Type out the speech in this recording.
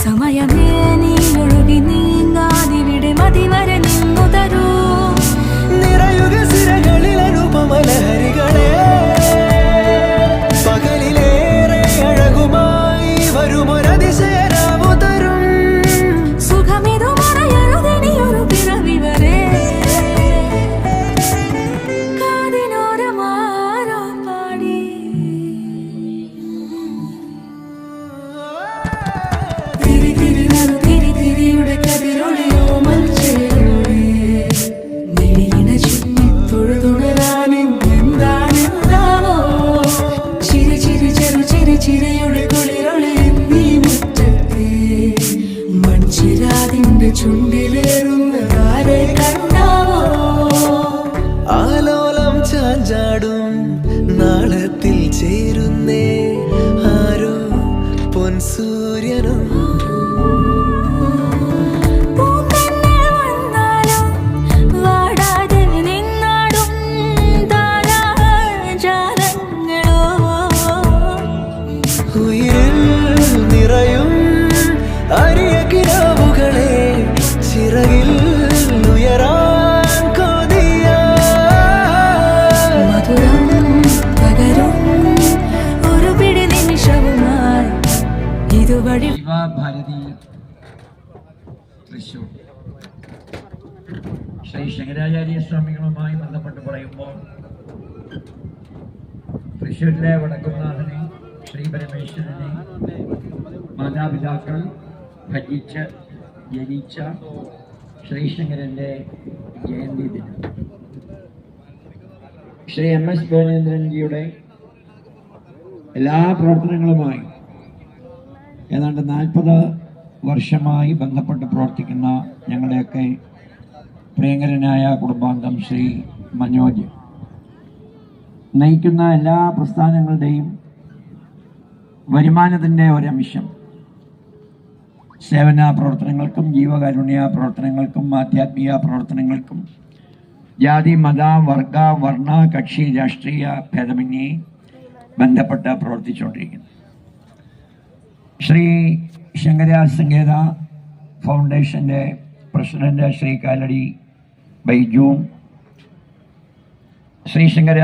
സമയമേ നീ ഒഴുകി നീങ്ങാതിവിടെ മതിവരെ നിന്നു തരൂ. നിറയുക സിരകളിൽ അനുപമലഹരികളെ, പകലിലേറെ അഴകുമായി വരുമൊരതിശയരാവു തരും. സുഖമിതു മറയരുതെനിയൊരു പിറവി വരെ. കാതിനോരമാരോ പാടി തിരി തിരി നറു തിരി തിരിയുടെ കതിരൊളിയോ മൽച്ചേരോടെ മിഴിയിണ ചുറ്റി തൊഴുതുണരാനും എന്താണെന്താവോ. ചിരി ചിരി ചെറു ചിരി ചിരിയുടെ കുളിരൊളി നീ മുറ്റത്തെ മൺചിരാതിന്റെ ചുണ്ടിലേറുന്നതാരെ കണ്ടാവോ. ആലോലം ചാഞ്ചാടും നാളത്തിൽ ചേരുന്നേ ആരോ പൊൻസൂര്യനും. പൂന്തന്നെ വന്നാലും വാടാതെ നിന്നാടും താരാജാലങ്ങളോ. ഉയിരിൽ നിറയും അരിയ കിനാവുകളെ ചിറകിൽ ഉയരാൻ കൊതിയ. മധുരം പകരും ഒരു പിടി നിമിഷവുമായി ഇതുവഴി. ഭാരതി തൃശ്ശൂർ ശ്രീ ശങ്കരാചാര്യ സ്വാമികളുമായി ബന്ധപ്പെട്ട് പറയുമ്പോൾ തൃശ്ശൂരിലെ വടക്കുംനാഥനെ ശ്രീ പരമേശ്വരനെ മാതാപിതാക്കൾ ഭജിച്ച് ജനിച്ച ശ്രീശങ്കരൻ്റെ ജയന്തി ദിനം ശ്രീ MS ഭുവനേന്ദ്രൻജിയുടെ എല്ലാ പ്രവർത്തനങ്ങളുമായി ഏതാണ്ട് 40 വർഷമായി ബന്ധപ്പെട്ട് പ്രവർത്തിക്കുന്ന ഞങ്ങളുടെയൊക്കെ പ്രിയങ്കരനായ കുടുംബാംഗം ശ്രീ മനോജ് നയിക്കുന്ന എല്ലാ പ്രസ്ഥാനങ്ങളുടെയും വരുമാനത്തിൻ്റെ ഒരംശം സേവന പ്രവർത്തനങ്ങൾക്കും ജീവകാരുണ്യ പ്രവർത്തനങ്ങൾക്കും ആധ്യാത്മിക പ്രവർത്തനങ്ങൾക്കും ജാതി മത വർഗ വർണ്ണ കക്ഷി രാഷ്ട്രീയ ഭേദമന്യേ ബന്ധപ്പെട്ട് പ്രവർത്തിച്ചുകൊണ്ടിരിക്കുന്നു. ശ്രീ ശങ്കര സംഗീത ഫൗണ്ടേഷൻ്റെ പ്രസിഡന്റ് ശ്രീ കാലടി ബൈജു, ശ്രീ ശങ്കര